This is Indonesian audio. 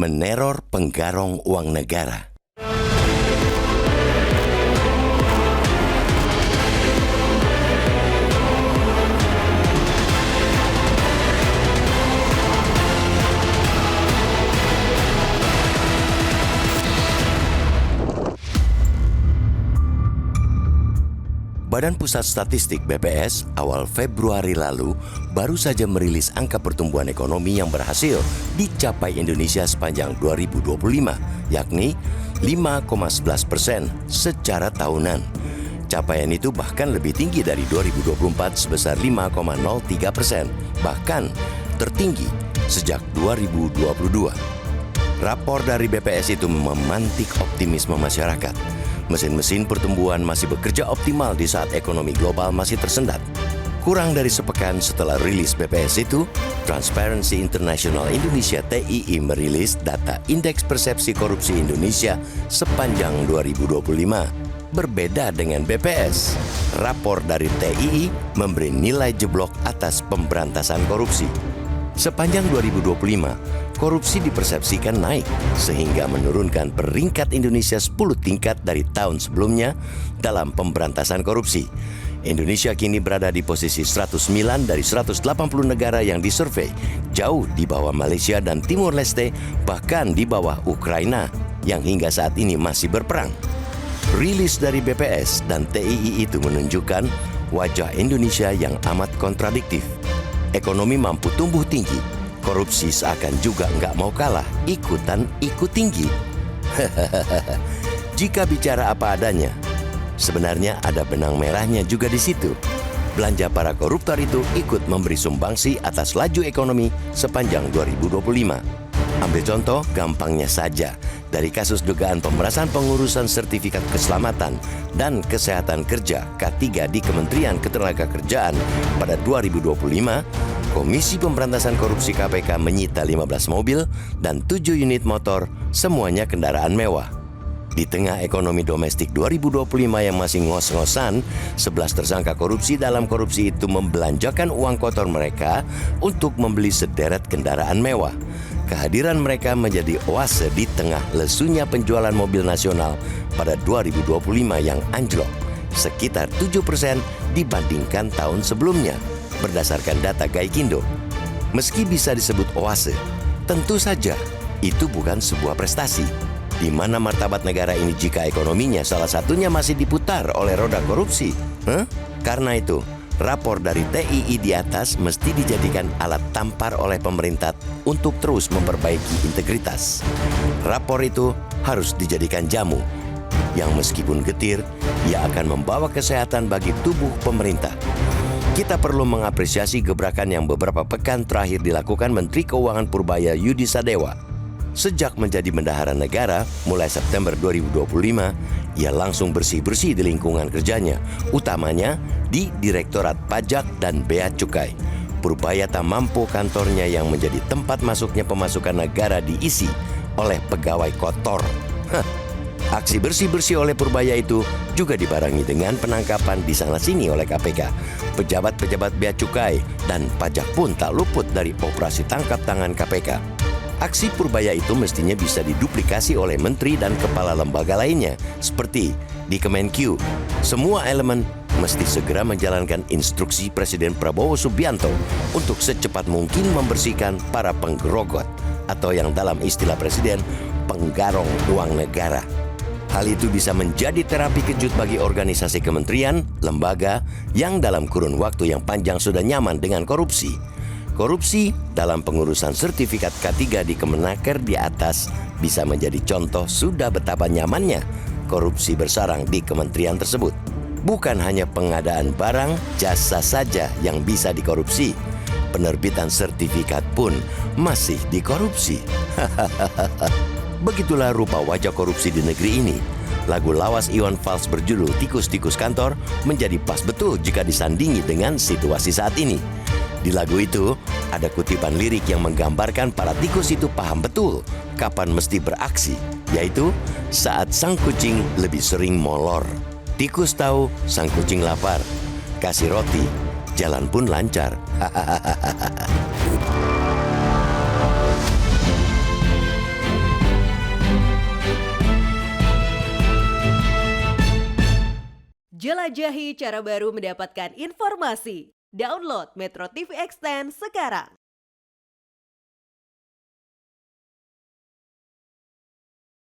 meneror penggarong uang negara. Badan Pusat Statistik BPS awal Februari lalu baru saja merilis angka pertumbuhan ekonomi yang berhasil dicapai Indonesia sepanjang 2025, yakni 5,11% secara tahunan. Capaian itu bahkan lebih tinggi dari 2024 sebesar 5,03%, bahkan tertinggi sejak 2022. Rapor dari BPS itu memantik optimisme masyarakat. Mesin-mesin pertumbuhan masih bekerja optimal di saat ekonomi global masih tersendat. Kurang dari sepekan setelah rilis BPS itu, Transparency International Indonesia (TII) merilis data Indeks Persepsi Korupsi Indonesia sepanjang 2025. Berbeda dengan BPS, rapor dari TII memberi nilai jeblok atas pemberantasan korupsi. Sepanjang 2025, korupsi dipersepsikan naik sehingga menurunkan peringkat Indonesia 10 tingkat dari tahun sebelumnya dalam pemberantasan korupsi. Indonesia kini berada di posisi 109 dari 180 negara yang disurvei, jauh di bawah Malaysia dan Timor Leste, bahkan di bawah Ukraina yang hingga saat ini masih berperang. Rilis dari BPS dan TII itu menunjukkan wajah Indonesia yang amat kontradiktif. Ekonomi mampu tumbuh tinggi, korupsi seakan juga nggak mau kalah, ikutan ikut tinggi. Jika bicara apa adanya, sebenarnya ada benang merahnya juga di situ. Belanja para koruptor itu ikut memberi sumbangsi atas laju ekonomi sepanjang 2025. Ambil contoh gampangnya saja, dari kasus dugaan pemerasan pengurusan sertifikat keselamatan dan kesehatan kerja K3 di Kementerian Ketenagakerjaan pada 2025, Komisi Pemberantasan Korupsi KPK menyita 15 mobil dan 7 unit motor, semuanya kendaraan mewah. Di tengah ekonomi domestik 2025 yang masih ngos-ngosan, 11 tersangka korupsi dalam korupsi itu membelanjakan uang kotor mereka untuk membeli sederet kendaraan mewah. Kehadiran mereka menjadi oase di tengah lesunya penjualan mobil nasional pada 2025 yang anjlok sekitar 7% dibandingkan tahun sebelumnya, berdasarkan data Gaikindo. Meski bisa disebut oase, tentu saja itu bukan sebuah prestasi. Di mana martabat negara ini jika ekonominya salah satunya masih diputar oleh roda korupsi? Karena itu, rapor dari TII di atas mesti dijadikan alat tampar oleh pemerintah untuk terus memperbaiki integritas. Rapor itu harus dijadikan jamu, yang meskipun getir, ia akan membawa kesehatan bagi tubuh pemerintah. Kita perlu mengapresiasi gebrakan yang beberapa pekan terakhir dilakukan Menteri Keuangan Purbaya Yudi Sadewa. Sejak menjadi bendahara negara mulai September 2025, ia langsung bersih-bersih di lingkungan kerjanya, utamanya di Direktorat Pajak dan Bea Cukai. Purbaya tak mampu kantornya yang menjadi tempat masuknya pemasukan negara diisi oleh pegawai kotor. Aksi bersih-bersih oleh Purbaya itu juga dibarengi dengan penangkapan di sana-sini oleh KPK. Pejabat-pejabat Bea Cukai dan Pajak pun tak luput dari operasi tangkap tangan KPK. Aksi Purbaya itu mestinya bisa diduplikasi oleh menteri dan kepala lembaga lainnya, seperti di Kemenq. Semua elemen mesti segera menjalankan instruksi Presiden Prabowo Subianto untuk secepat mungkin membersihkan para penggerogot, atau yang dalam istilah Presiden, penggarong uang negara. Hal itu bisa menjadi terapi kejut bagi organisasi kementerian, lembaga yang dalam kurun waktu yang panjang sudah nyaman dengan korupsi. Korupsi dalam pengurusan sertifikat K3 di Kemenaker di atas bisa menjadi contoh sudah betapa nyamannya korupsi bersarang di kementerian tersebut. Bukan hanya pengadaan barang, jasa saja yang bisa dikorupsi. Penerbitan sertifikat pun masih dikorupsi. Begitulah rupa wajah korupsi di negeri ini. Lagu lawas Iwan Fals berjudul Tikus-Tikus Kantor menjadi pas betul jika disandingi dengan situasi saat ini. Di lagu itu, ada kutipan lirik yang menggambarkan para tikus itu paham betul kapan mesti beraksi, yaitu saat sang kucing lebih sering molor. Tikus tahu sang kucing lapar, kasih roti, jalan pun lancar. Jelajahi cara baru mendapatkan informasi. Download Metro TV Extend sekarang.